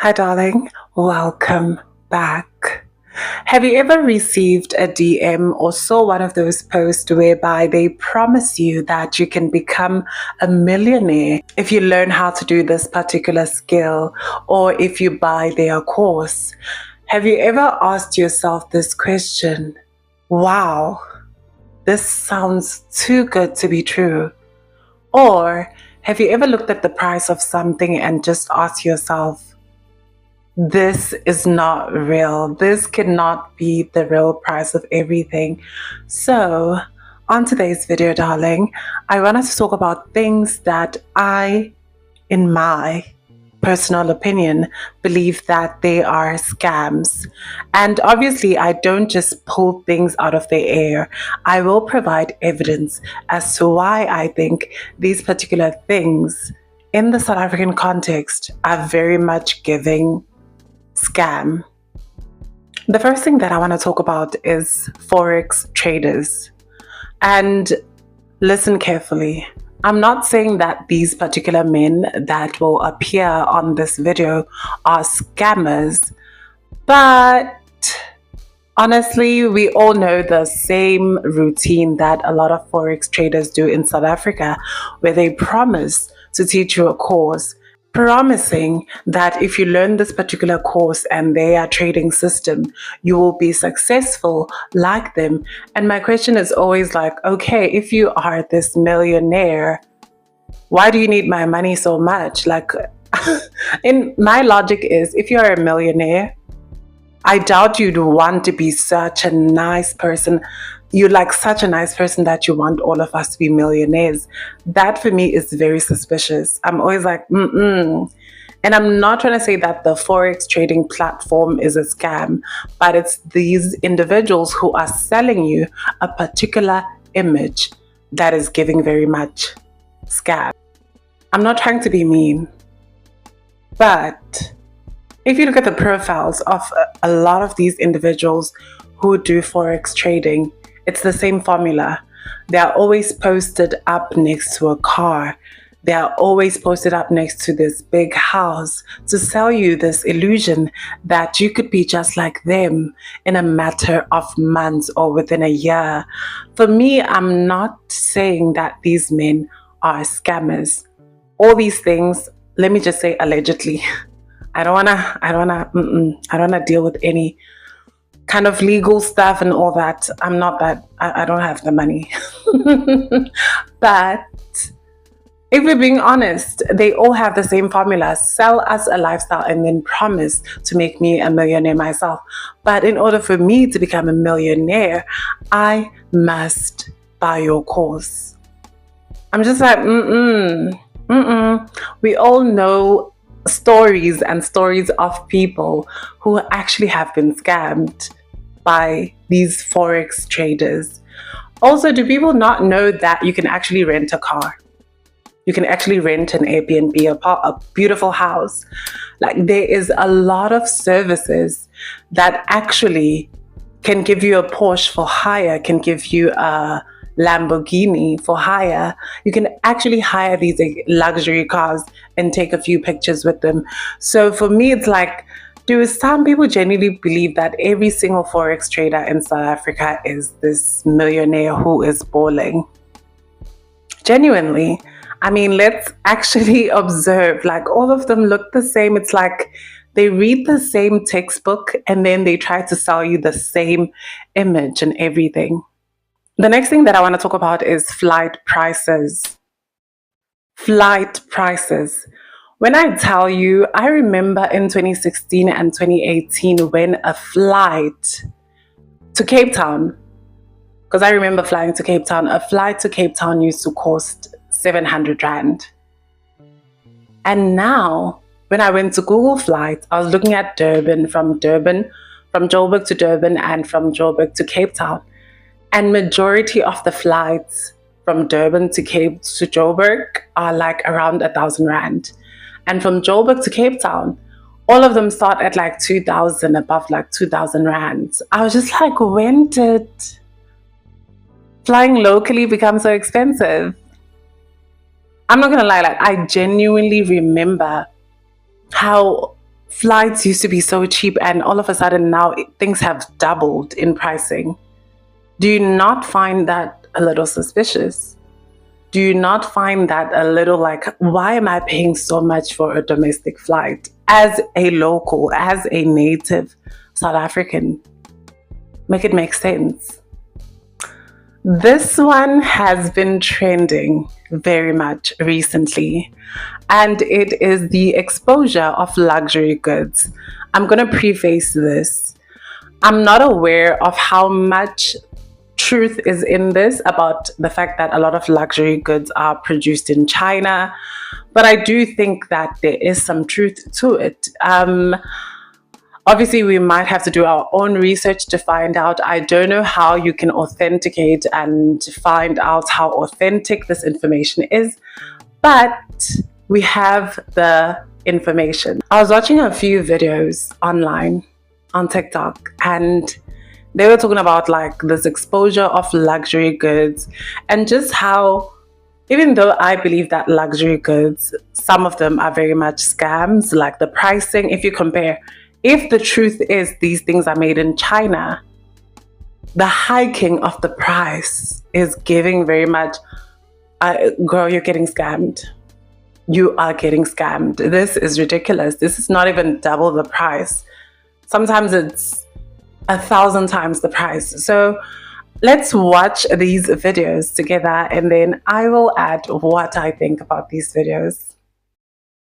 Hi, darling. Welcome back. Have you ever received a DM or saw one of those posts whereby they promise you that you can become a millionaire if you learn how to do this particular skill or if you buy their course? Have you ever asked yourself this question? Wow, this sounds too good to be true. Or have you ever looked at the price of something and just asked yourself, this is not real. This cannot be the real price of everything. So, on today's video, darling, I want us to talk about things that in my personal opinion, believe that they are scams. And obviously, I don't just pull things out of the air. I will provide evidence as to why I think these particular things in the South African context are very much giving scam. The first thing that I want to talk about is Forex traders. And listen carefully. I'm not saying that these particular men that will appear on this video are scammers, but honestly, we all know the same routine that a lot of Forex traders do in South Africa, where they promise to teach you a course, promising that if you learn this particular course and their trading system, you will be successful like them. And my question is always like, okay, if you are this millionaire, why do you need my money so much? Like, in my logic is, if you're a millionaire, I doubt you'd want to be such a nice person. You're like such a nice person that you want all of us to be millionaires. That for me is very suspicious. I'm always like, And I'm not trying to say that the Forex trading platform is a scam, but it's these individuals who are selling you a particular image that is giving very much scam. I'm not trying to be mean, but if you look at the profiles of a lot of these individuals who do Forex trading, it's the same formula. They are always posted up next to a car. They are always posted up next to this big house to sell you this illusion that you could be just like them in a matter of months or within a year. For me, I'm not saying that these men are scammers. All these things, let me just say allegedly. I don't wanna deal with any kind of legal stuff and all that. I'm not that, I don't have the money. But if we're being honest, they all have the same formula: sell us a lifestyle and then promise to make me a millionaire myself. But in order for me to become a millionaire, I must buy your course. I'm just like, We all know stories and stories of people who actually have been scammed by these Forex traders. Also, do people not know that you can actually rent a car? You can actually rent an Airbnb, a beautiful house. Like, there is a lot of services that actually can give you a Porsche for hire, can give you a Lamborghini for hire. You can actually hire these luxury cars and take a few pictures with them. So for me, it's like, do some people genuinely believe that every single Forex trader in South Africa is this millionaire who is balling? Genuinely. I mean, let's actually observe, like, all of them look the same. It's like they read the same textbook and then they try to sell you the same image and everything. The next thing that I want to talk about is flight prices. Flight prices. When I tell you, I remember in 2016 and 2018 when a flight to Cape Town, because I remember flying to Cape Town, a flight to Cape Town used to cost 700 Rand. And now, when I went to Google Flights, I was looking at Durban, from Joburg to Durban, and from Joburg to Cape Town. And majority of the flights from Durban to Joburg are like around 1,000 Rand. And from Joburg to Cape Town, all of them start at like 2,000, above like 2,000 Rand. I was just like, when did flying locally become so expensive? I'm not gonna lie, like, I genuinely remember how Flights used to be so cheap, and all of a sudden now things have doubled in pricing. Do you not find that a little suspicious? Do you not find that a little like, why am I paying so much for a domestic flight as a local, as a native South African? Make it make sense. This one has been trending very much recently, and it is the exposure of luxury goods. I'm going to preface this. I'm not aware of how much truth is in this about the fact that a lot of luxury goods are produced in China, but I do think that there is some truth to it. Obviously, we might have to do our own research to find out. I don't know how you can authenticate and find out how authentic this information is, but we have the information. I was watching a few videos online on TikTok, and they were talking about like this exposure of luxury goods and just how, even though I believe that luxury goods, some of them are very much scams, like the pricing, if you compare, if the truth is these things are made in China, the hiking of the price is giving very much, girl, you're getting scammed. You are getting scammed. This is ridiculous. This is not even double the price. Sometimes it's 1,000 times the price. So let's watch these videos together, and then I will add what I think about these videos.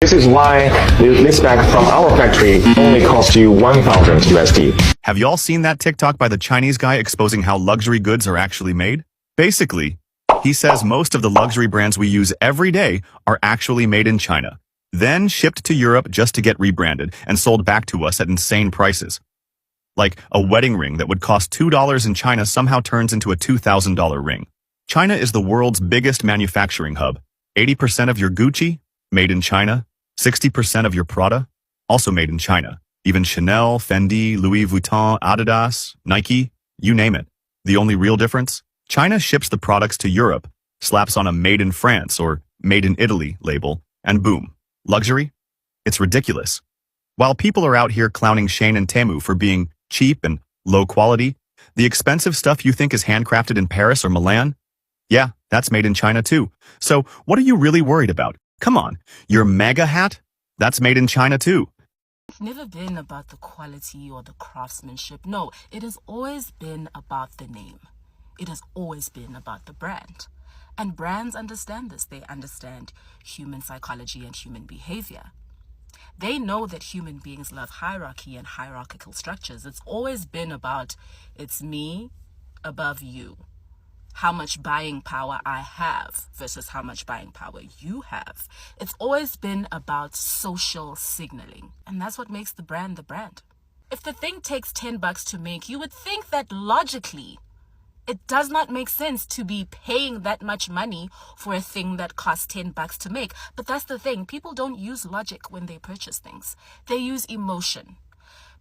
This is why this bag from our factory only costs you 1,000 USD. Have y'all seen that TikTok by the Chinese guy exposing how luxury goods are actually made? Basically, he says most of the luxury brands we use every day are actually made in China, then shipped to Europe just to get rebranded and sold back to us at insane prices. Like a wedding ring that would cost $2 in China somehow turns into a $2,000 ring. China is the world's biggest manufacturing hub. 80% of your Gucci, made in China. 60% of your Prada, also made in China. Even Chanel, Fendi, Louis Vuitton, Adidas, Nike, you name it. The only real difference? China ships the products to Europe, slaps on a Made in France or Made in Italy label, and boom. Luxury? It's ridiculous. While people are out here clowning Shein and Temu for being cheap and low quality, the expensive stuff you think is handcrafted in Paris or Milan? Yeah, that's made in China too. So what are you really worried about? Come on, your mega hat? That's made in China too. It's never been about the quality or the craftsmanship. No, it has always been about the name. It has always been about the brand. And brands understand this. They understand human psychology and human behavior. They know that human beings love hierarchy and hierarchical structures. It's always been about, it's me above you. How much buying power I have versus how much buying power you have. It's always been about social signaling. And that's what makes the brand the brand. If the thing takes $10 to make, you would think that logically, it does not make sense to be paying that much money for a thing that costs $10 to make. But that's the thing. People don't use logic when they purchase things. They use emotion.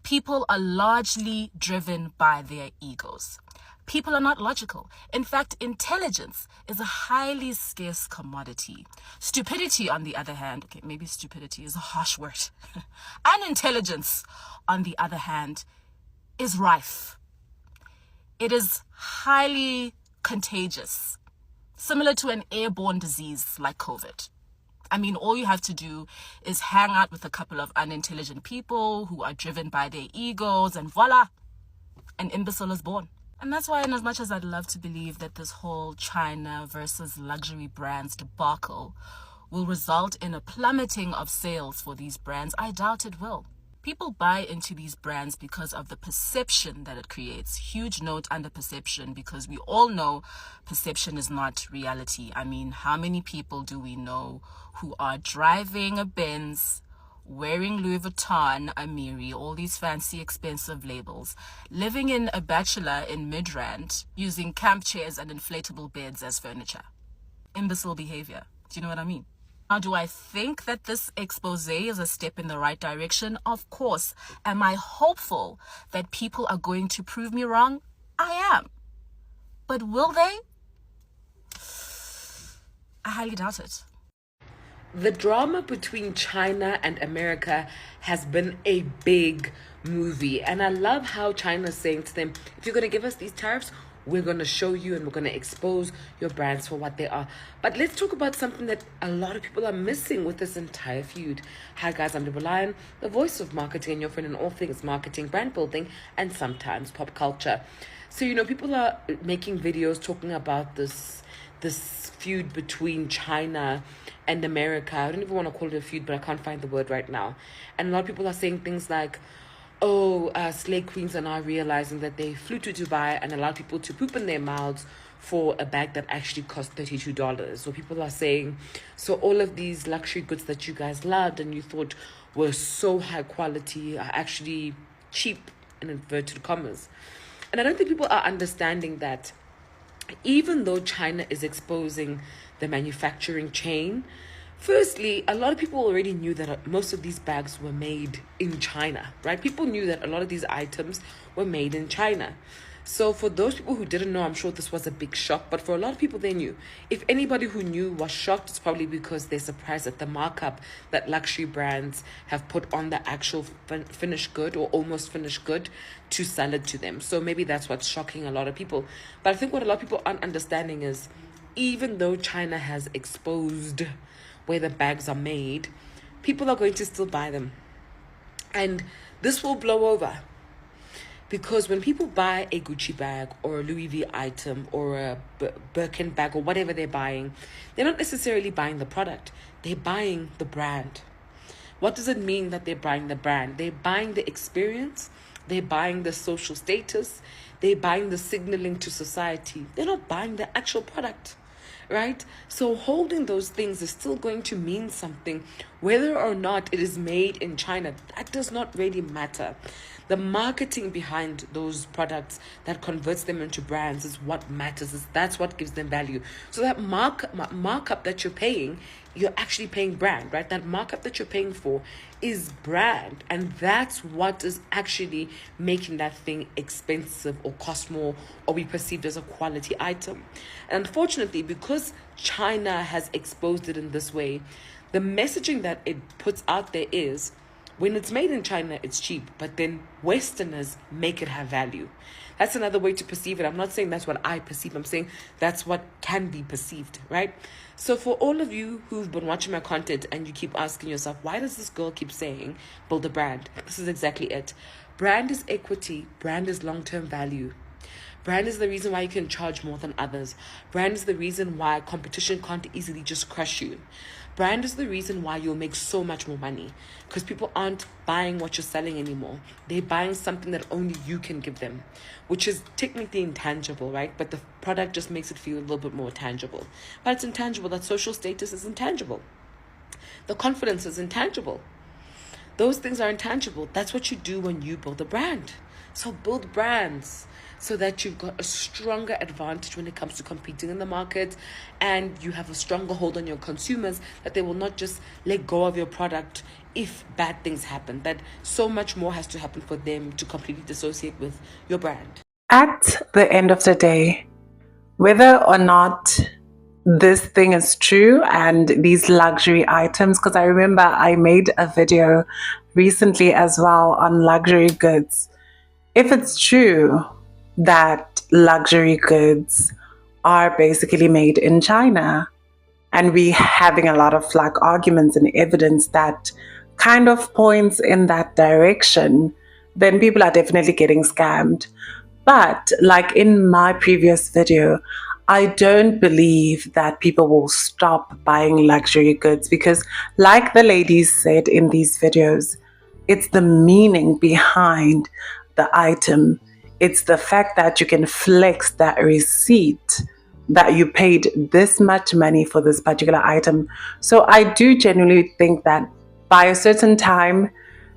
People are largely driven by their egos. People are not logical. In fact, intelligence is a highly scarce commodity. Stupidity, on the other hand, okay, maybe stupidity is a harsh word. Unintelligence, on the other hand, is rife. It is highly contagious, similar to an airborne disease like COVID. I mean, all you have to do is hang out with a couple of unintelligent people who are driven by their egos, and voila, an imbecile is born. And that's why, in as much as I'd love to believe that this whole China versus luxury brands debacle will result in a plummeting of sales for these brands, I doubt it will. People buy into these brands because of the perception that it creates. Huge note under perception, because we all know perception is not reality. I mean, how many people do we know who are driving a Benz, wearing Louis Vuitton, Amiri, all these fancy expensive labels, living in a bachelor in Midrand, using camp chairs and inflatable beds as furniture? Imbecile behavior. Do you know what I mean? Now, do I think that this expose is a step in the right direction? Of course. Am I hopeful that people are going to prove me wrong? I am. But will they? I highly doubt it. The drama between China and America has been a big movie. And I love how China's saying to them, if you're going to give us these tariffs, we're going to show you and we're going to expose your brands for what they are. But let's talk about something that a lot of people are missing with this entire feud. Hi guys, I'm Deborah Lyon, the voice of marketing and your friend in all things marketing, brand building, and sometimes pop culture. So, people are making videos talking about this feud between China and America. I don't even want to call it a feud, but I can't find the word right now. And a lot of people are saying things like, slay queens are now realizing that they flew to Dubai and allowed people to poop in their mouths for a bag that actually cost $32. So people are saying, so all of these luxury goods that you guys loved and you thought were so high quality are actually cheap, in inverted commas. And I don't think people are understanding that even though China is exposing the manufacturing chain, firstly, a lot of people already knew that most of these bags were made in China, right? People knew that a lot of these items were made in China. So for those people who didn't know, I'm sure this was a big shock. But for a lot of people, they knew. If anybody who knew was shocked, it's probably because they're surprised at the markup that luxury brands have put on the actual finished good or almost finished good to sell it to them. So maybe that's what's shocking a lot of people. But I think what a lot of people aren't understanding is, even though China has exposed where the bags are made, people are going to still buy them. And this will blow over. Because when people buy a Gucci bag or a Louis V item or a Birkin bag or whatever they're buying, they're not necessarily buying the product. They're buying the brand. What does it mean that they're buying the brand? They're buying the experience. They're buying the social status. They're buying the signaling to society. They're not buying the actual product. Right? So holding those things is still going to mean something. Whether or not it is made in China, that does not really matter. The marketing behind those products that converts them into brands is what matters. That's what gives them value. So that markup that you're paying, you're actually paying brand, right? That markup that you're paying for is brand. And that's what is actually making that thing expensive or cost more or be perceived as a quality item. And unfortunately, because China has exposed it in this way, the messaging that it puts out there is, when it's made in China, it's cheap, but then Westerners make it have value. That's another way to perceive it. I'm not saying that's what I perceive. I'm saying that's what can be perceived, right? So for all of you who've been watching my content and you keep asking yourself, why does this girl keep saying build a brand? This is exactly it. Brand is equity. Brand is long-term value. Brand is the reason why you can charge more than others. Brand is the reason why competition can't easily just crush you. Brand is the reason why you'll make so much more money, because people aren't buying what you're selling anymore. They're buying something that only you can give them, which is technically intangible, right? But the product just makes it feel a little bit more tangible. But it's intangible. That social status is intangible. The confidence is intangible. Those things are intangible. That's what you do when you build a brand. So build brands so that you've got a stronger advantage when it comes to competing in the market, and you have a stronger hold on your consumers, that they will not just let go of your product if bad things happen, that so much more has to happen for them to completely dissociate with your brand. At the end of the day, whether or not this thing is true and these luxury items, because I remember I made a video recently as well on luxury goods. If it's true that luxury goods are basically made in China, and we having a lot of arguments and evidence that kind of points in that direction, then people are definitely getting scammed. But like in my previous video, I don't believe that people will stop buying luxury goods, because like the ladies said in these videos, it's the meaning behind the item. It's the fact that you can flex that receipt that you paid this much money for this particular item. So I do genuinely think that by a certain time,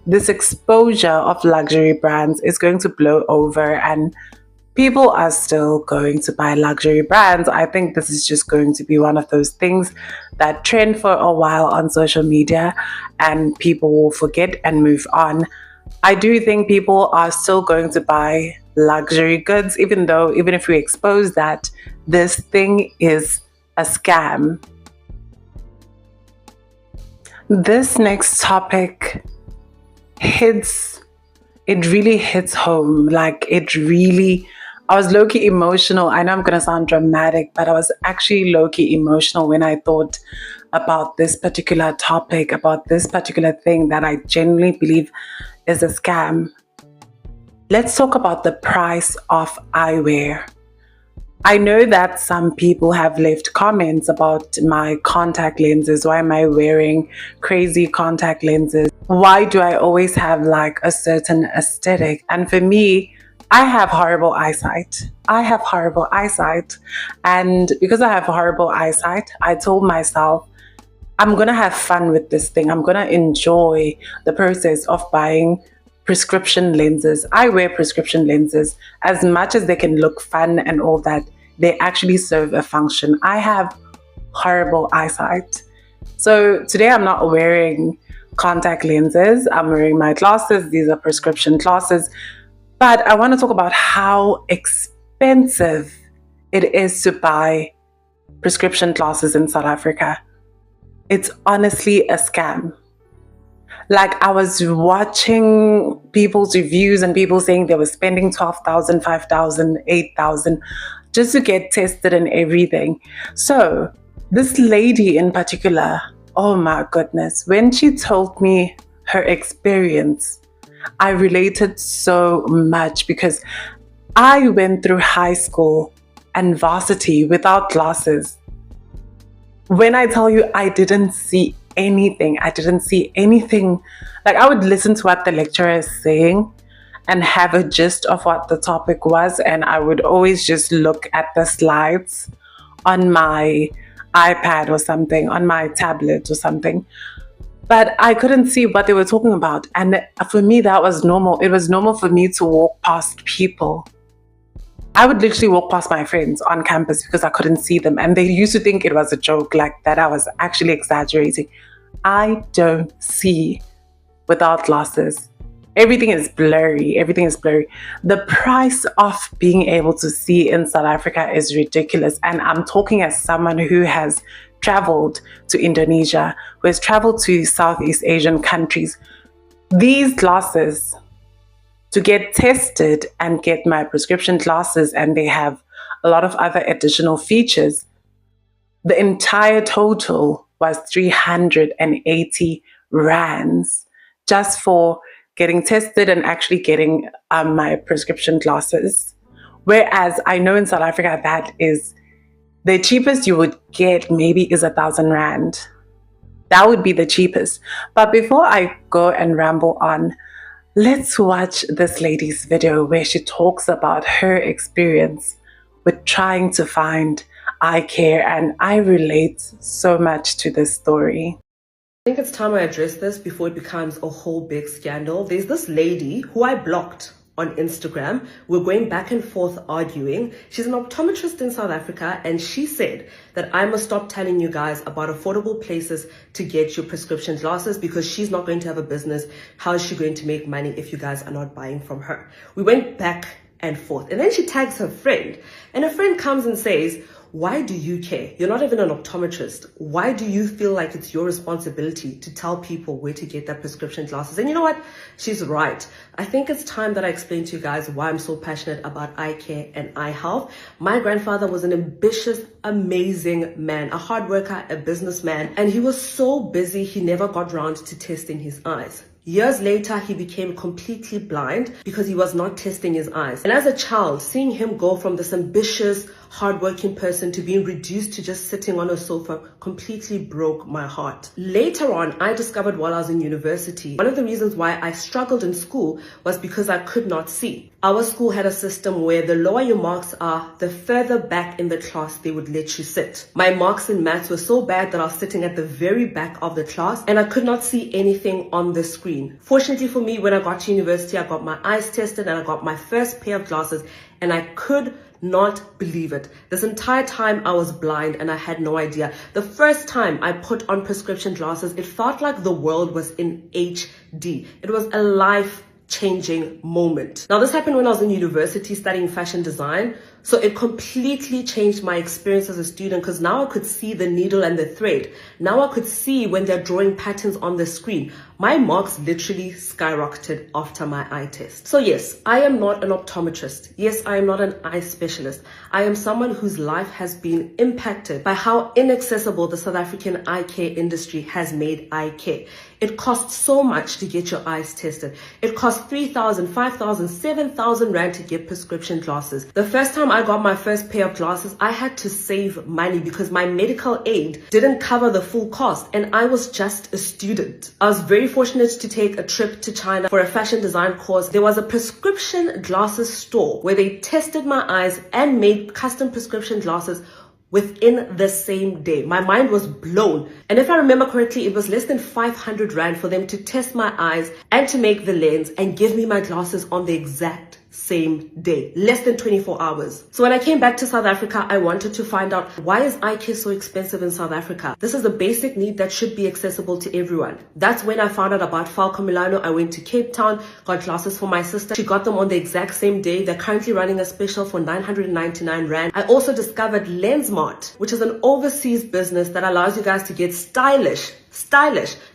this exposure of luxury brands is going to blow over and people are still going to buy luxury brands. I think this is just going to be one of those things that trend for a while on social media and people will forget and move on. I do think people are still going to buy luxury goods, even if we expose that this thing is a scam. This next topic really hits home. Like I was low-key emotional. I know I'm gonna sound dramatic, but I was actually low-key emotional when I thought about this particular topic, about this particular thing that I genuinely believe is a scam. Let's talk about the price of eyewear. I know that some people have left comments about my contact lenses. Why am I wearing crazy contact lenses? Why do I always have like a certain aesthetic? And for me, I have horrible eyesight. And because I have horrible eyesight, I told myself, I'm going to have fun with this thing. I'm going to enjoy the process of buying prescription lenses. I wear prescription lenses. As much as they can look fun and all that, they actually serve a function. I have horrible eyesight. So today I'm not wearing contact lenses. I'm wearing my glasses. These are prescription glasses. But I want to talk about how expensive it is to buy prescription glasses in South Africa. It's honestly a scam. Like, I was watching people's reviews and people saying they were spending 12,000, 5,000, 8,000 just to get tested and everything. So this lady in particular, oh my goodness, when she told me her experience, I related so much because I went through high school and varsity without glasses. When I tell you I didn't see anything. Like, I would listen to what the lecturer is saying and have a gist of what the topic was, and I would always just look at the slides on my iPad or something, on my tablet or something. But I couldn't see what they were talking about. And for me, that was normal. It was normal for me to walk past people. I would literally walk past my friends on campus because I couldn't see them. And they used to think it was a joke, like that I was actually exaggerating. I don't see without glasses. Everything is blurry. The price of being able to see in South Africa is ridiculous. And I'm talking as someone who has traveled to Indonesia, who has traveled to Southeast Asian countries. These glasses, to get tested and get my prescription glasses, and they have a lot of other additional features, the entire total was 380 rands just for getting tested and actually getting my prescription glasses. Whereas I know in South Africa that is the cheapest you would get, maybe is 1,000 rand. That would be the cheapest. But before I go and ramble on, let's watch this lady's video where she talks about her experience with trying to find eye care, and I relate so much to this story. I think it's time I address this before it becomes a whole big scandal. There's this lady who I blocked on Instagram. We're going back and forth arguing. She's an optometrist in South Africa, and she said that I must stop telling you guys about affordable places to get your prescription glasses because she's not going to have a business. How is she going to make money if you guys are not buying from her? We went back and forth, and then she tags her friend, and her friend comes and says, why do you care? You're not even an optometrist. Why do you feel like it's your responsibility to tell people where to get their prescription glasses? And you know what? She's right. I think it's time that I explain to you guys why I'm so passionate about eye care and eye health. My grandfather was an ambitious, amazing man, a hard worker, a businessman, and he was so busy he never got round to testing his eyes. Years later, he became completely blind because he was not testing his eyes. And as a child, seeing him go from this ambitious, hardworking person to being reduced to just sitting on a sofa completely broke my heart. Later on, I discovered while I was in university, one of the reasons why I struggled in school was because I could not see. Our school had a system where the lower your marks are, the further back in the class they would let you sit. My marks in maths were so bad that I was sitting at the very back of the class and I could not see anything on the screen. Fortunately for me, when I got to university, I got my eyes tested and I got my first pair of glasses, and I could not believe it. This entire time I was blind and I had no idea. The first time I put on prescription glasses, it felt like the world was in HD. It was a life-changing moment. Now, this happened when I was in university studying fashion design. So it completely changed my experience as a student, because now I could see the needle and the thread. Now I could see when they're drawing patterns on the screen. My marks literally skyrocketed after my eye test. So yes, I am not an optometrist. Yes, I am not an eye specialist. I am someone whose life has been impacted by how inaccessible the South African eye care industry has made eye care. It costs so much to get your eyes tested. It costs 3,000, 5,000, 7,000 Rand to get prescription glasses. The first time I got my first pair of glasses, I had to save money because my medical aid didn't cover the full cost, and I was just a student. I was very fortunate to take a trip to China for a fashion design course. There was a prescription glasses store where they tested my eyes and made custom prescription glasses within the same day. My mind was blown. And if I remember correctly, it was less than 500 Rand for them to test my eyes and to make the lens and give me my glasses on the exact same day, less than 24 hours. So when I came back to South Africa, I wanted to find out, why is eye care so expensive in South Africa? This is a basic need that should be accessible to everyone. That's when I found out about Falco Milano. I went to Cape Town, got glasses for my sister. She got them on the exact same day. They're currently running a special for 999 Rand. I also discovered LensMart, which is an overseas business that allows you guys to get stylish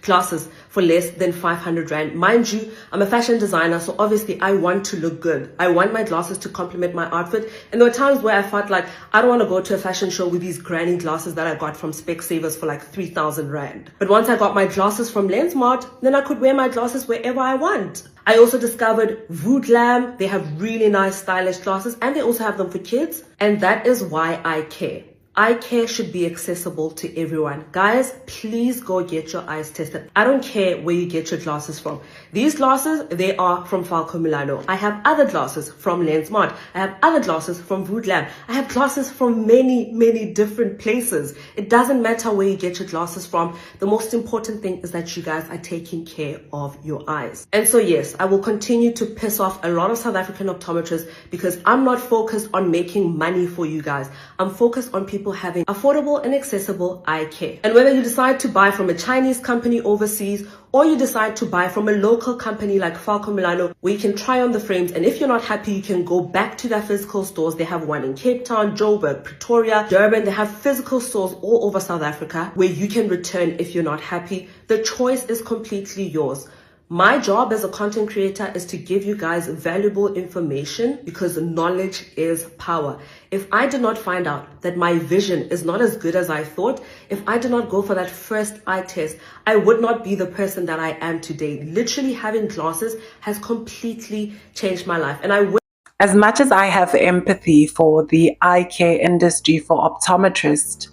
glasses for less than 500 Rand. Mind you, I'm a fashion designer, so obviously I want to look good. I want my glasses to complement my outfit. And there were times where I felt like I don't want to go to a fashion show with these granny glasses that I got from Specsavers for like 3,000 Rand. But once I got my glasses from LensMart, then I could wear my glasses wherever I want. I also discovered Voodlam. They have really nice stylish glasses, and they also have them for kids. And that is why I care. Eye care should be accessible to everyone. Guys, please go get your eyes tested. I don't care where you get your glasses from. These glasses, they are from Falco Milano. I have other glasses from LensMart. I have other glasses from Voodlam. I have glasses from many different places. It doesn't matter where you get your glasses from. The most important thing is that you guys are taking care of your eyes. And so yes, I will continue to piss off a lot of South African optometrists because I'm not focused on making money for you guys. I'm focused on people having affordable and accessible eye care. And whether you decide to buy from a Chinese company overseas, or you decide to buy from a local company like Falco Milano, where you can try on the frames, and if you're not happy, you can go back to their physical stores. They have one in Cape Town, Joburg, Pretoria, Durban. They have physical stores all over South Africa where you can return if you're not happy. The choice is completely yours. My job as a content creator is to give you guys valuable information because knowledge is power. If I did not find out that my vision is not as good as I thought, if I did not go for that first eye test, I would not be the person that I am today. Literally having glasses has completely changed my life. And I would. As much as I have empathy for the eye care industry, for optometrists,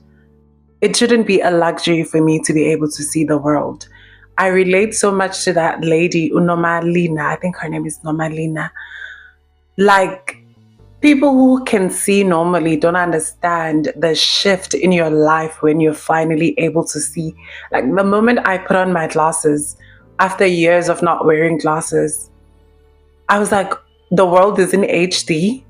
it shouldn't be a luxury for me to be able to see the world. I relate so much to that lady, Unomalina. I think her name is Nomalina. Like, people who can see normally don't understand the shift in your life when you're finally able to see. Like, the moment I put on my glasses, after years of not wearing glasses, I was like, the world is in HD.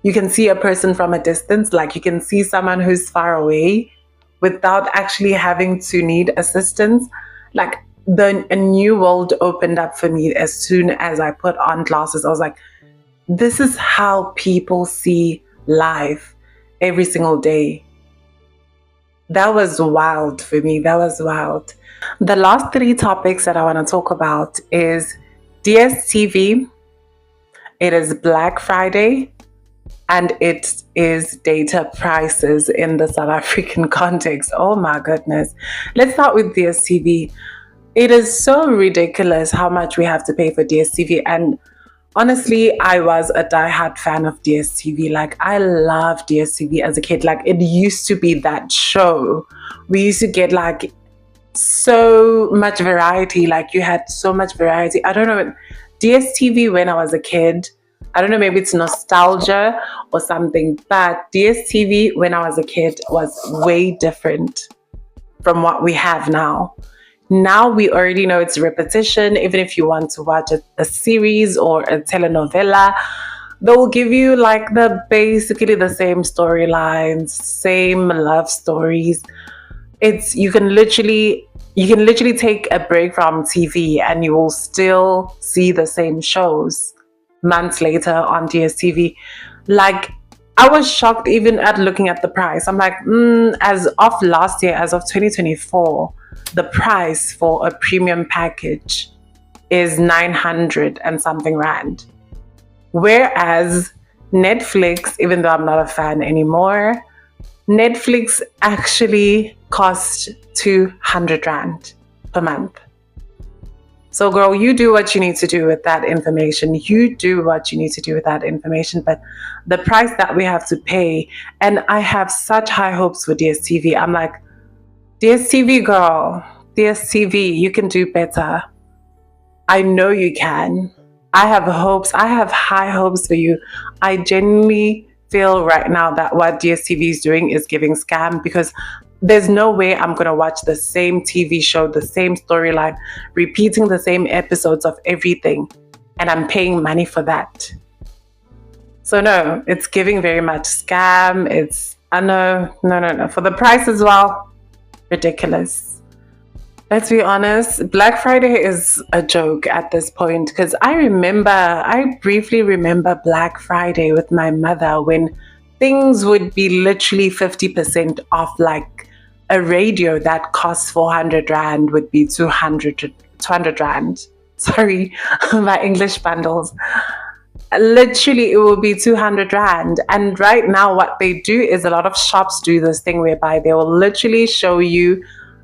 You can see a person from a distance. Like, you can see someone who's far away without actually having to need assistance. Like, a new world opened up for me as soon as I put on glasses. I was like, this is how people see life every single day. That was wild for me. That was wild. The last three topics that I want to talk about is DSTV, it is Black Friday, and it is data prices in the South African context. Oh my goodness. Let's start with DSTV. It is so ridiculous how much we have to pay for DSTV. And honestly, I was a diehard fan of DSTV. Like, I loved DSTV as a kid. Like, it used to be that show. We used to get like so much variety. Like, you had so much variety. I don't know. DSTV when I was a kid, I don't know, maybe it's nostalgia or something, but DSTV when I was a kid was way different from what we have now. Now we already know it's repetition. Even if you want to watch a series or a telenovela, they will give you like basically the same storylines, same love stories. You can literally take a break from TV and you will still see the same shows months later on DSTV. Like, I was shocked even at looking at the price. I'm like, as of last year, as of 2024, the price for a premium package is 900 and something rand. Whereas Netflix, even though I'm not a fan anymore, Netflix actually cost 200 rand per month. So girl, you do what you need to do with that information. You do what you need to do with that information. But the price that we have to pay, and I have such high hopes for DSTV. I'm like, DSTV girl, DSTV, you can do better. I know you can. I have hopes. I have high hopes for you. I genuinely feel right now that what DSTV is doing is giving scam, because there's no way I'm going to watch the same TV show, the same storyline, repeating the same episodes of everything, and I'm paying money for that. So no, it's giving very much scam. It's, no. For the price as well, ridiculous. Let's be honest, Black Friday is a joke at this point, because I briefly remember Black Friday with my mother when things would be literally 50% off, like a radio that costs 400 rand would be 200 rand. Sorry, my English bundles. Literally, it will be 200 rand. And right now, what they do is a lot of shops do this thing whereby they will literally show you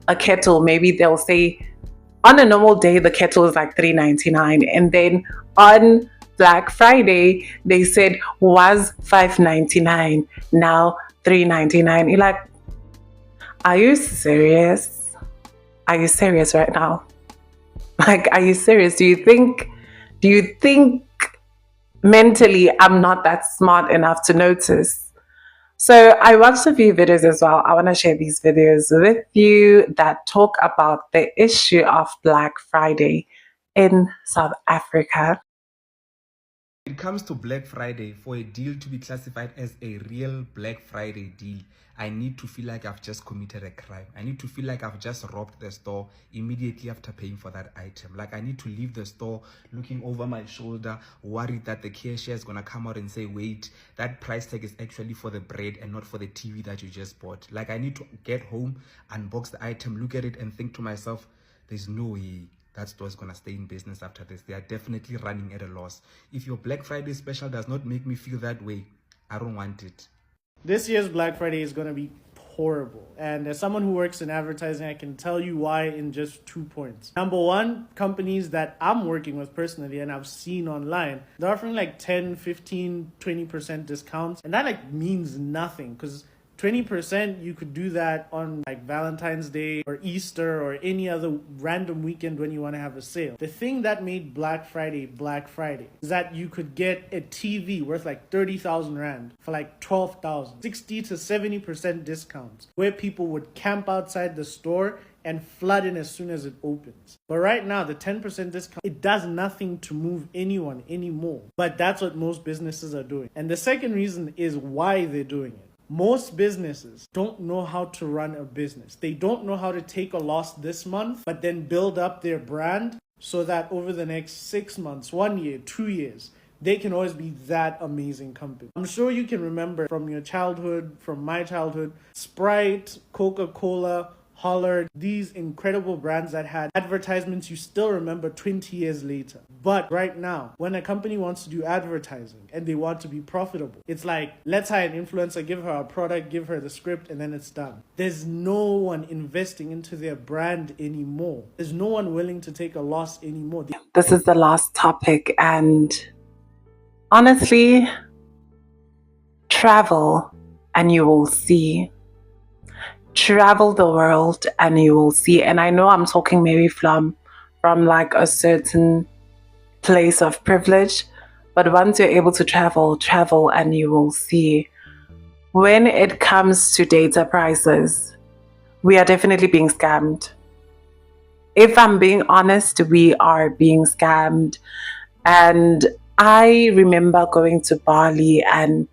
a kettle. Maybe they'll say on a normal day, the kettle is like 3.99. And then on Black Friday, they said was 5.99. Now 3.99. You're like, are you serious? Are you serious right now? Like, are you serious? Do you think mentally I'm not that smart enough to notice? So I watched a few videos as well. I want to share these videos with you that talk about the issue of Black Friday in South Africa. When it comes to Black Friday, for a deal to be classified as a real Black Friday deal, I need to feel like I've just committed a crime. I need to feel like I've just robbed the store immediately after paying for that item. Like, I need to leave the store looking over my shoulder, worried that the cashier is going to come out and say, wait, that price tag is actually for the bread and not for the TV that you just bought. Like, I need to get home, unbox the item, look at it and think to myself, there's no way that store is going to stay in business after this. They are definitely running at a loss. If your Black Friday special does not make me feel that way, I don't want it. This year's Black Friday is going to be horrible. And as someone who works in advertising, I can tell you why in just 2 points. Number one, companies that I'm working with personally and I've seen online, they're offering like 10, 15, 20% discounts. And that like means nothing, because 20%, you could do that on like Valentine's Day or Easter or any other random weekend when you want to have a sale. The thing that made Black Friday is that you could get a TV worth like 30,000 rand for like 12,000, 60 to 70% discounts, where people would camp outside the store and flood in as soon as it opens. But right now, the 10% discount, it does nothing to move anyone anymore. But that's what most businesses are doing. And the second reason is why they're doing it. Most businesses don't know how to run a business. They don't know how to take a loss this month, but then build up their brand so that over the next 6 months, 1 year, 2 years, they can always be that amazing company. I'm sure you can remember from your childhood, from my childhood, Sprite, Coca-Cola, Holler, these incredible brands that had advertisements you still remember 20 years later. But right now, when a company wants to do advertising and they want to be profitable, it's like, let's hire an influencer, give her a product, give her the script, and then it's done. There's no one investing into their brand anymore. There's no one willing to take a loss anymore. This is the last topic, and honestly, travel and you will see. Travel the world and you will see. And I know I'm talking maybe from like a certain place of privilege, but once you're able to travel and you will see. When it comes to data prices, we are definitely being scammed. If I'm being honest, we are being scammed. And I remember going to Bali and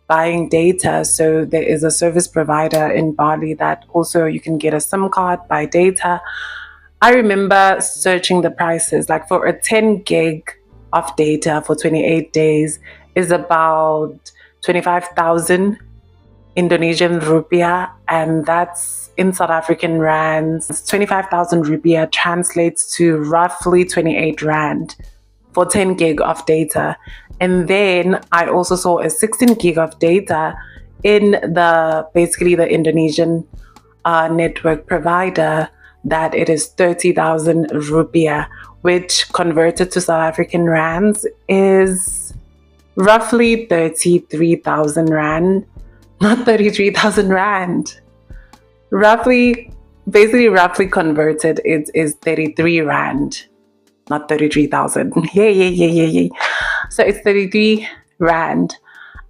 buying data. So there is a service provider in Bali that also you can get a SIM card, buy data. I remember searching the prices, like for a 10 gig of data for 28 days is about 25,000 Indonesian rupiah, and that's in South African rands. 25,000 rupiah translates to roughly 28 rand for 10 gig of data. And then I also saw a 16 gig of data in basically the Indonesian network provider, that it is 30,000 rupiah, which converted to South African rands is roughly 33,000 rand, not 33,000 rand. Basically roughly converted, it is 33 rand, not 33,000. Yeah. So it's 33 rand.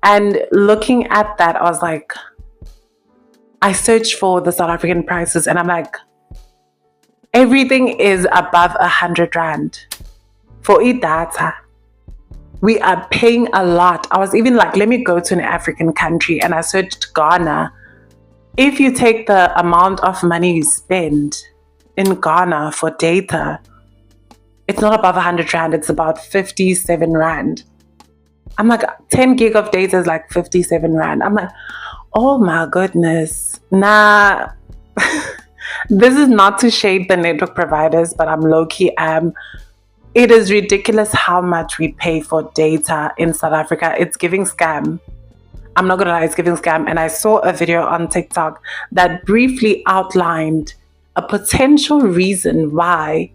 And looking at that, I was like, I searched for the South African prices and I'm like, everything is above 100 rand for data. We are paying a lot. I was even like, let me go to an African country, and I searched Ghana. If you take the amount of money you spend in Ghana for data, it's not above 100 rand, it's about 57 rand. I'm like, 10 gig of data is like 57 rand. I'm like, oh my goodness. Nah, this is not to shade the network providers, but I'm low-key it is ridiculous how much we pay for data in South Africa. It's giving scam. I'm not gonna lie, it's giving scam. And I saw a video on TikTok that briefly outlined a potential reason why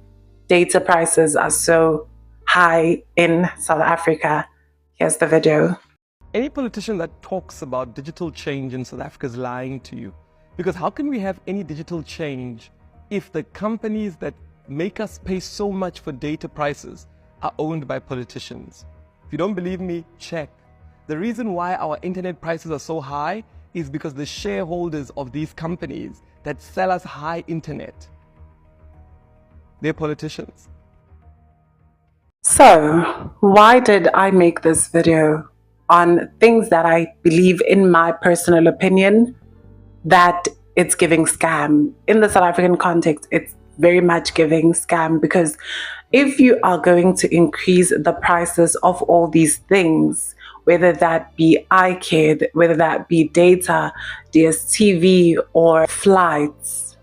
data prices are so high in South Africa. Here's the video. Any politician that talks about digital change in South Africa is lying to you. Because how can we have any digital change if the companies that make us pay so much for data prices are owned by politicians? If you don't believe me, check. The reason why our internet prices are so high is because the shareholders of these companies that sell us high internet, they're politicians. So, why did I make this video on things that I believe, in my personal opinion, that it's giving scam? In the South African context, it's very much giving scam, because if you are going to increase the prices of all these things, whether that be iCare, whether that be data, DSTV, or flights,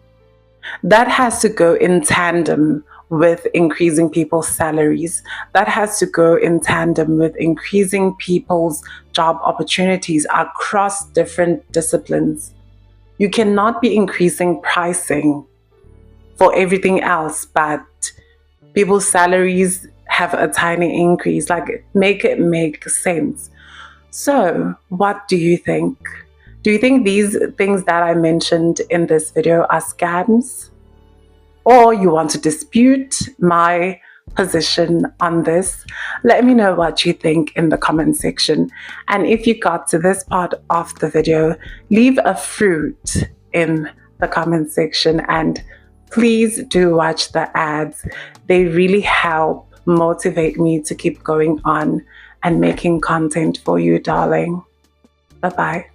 that has to go in tandem with increasing people's salaries. That has to go in tandem with increasing people's job opportunities across different disciplines. You cannot be increasing pricing for everything else, but people's salaries have a tiny increase. Like, make it make sense. So, what do you think? Do you think these things that I mentioned in this video are scams? Or you want to dispute my position on this? Let me know what you think in the comment section. And if you got to this part of the video, leave a fruit in the comment section, and please do watch the ads. They really help motivate me to keep going on and making content for you, darling. Bye-bye.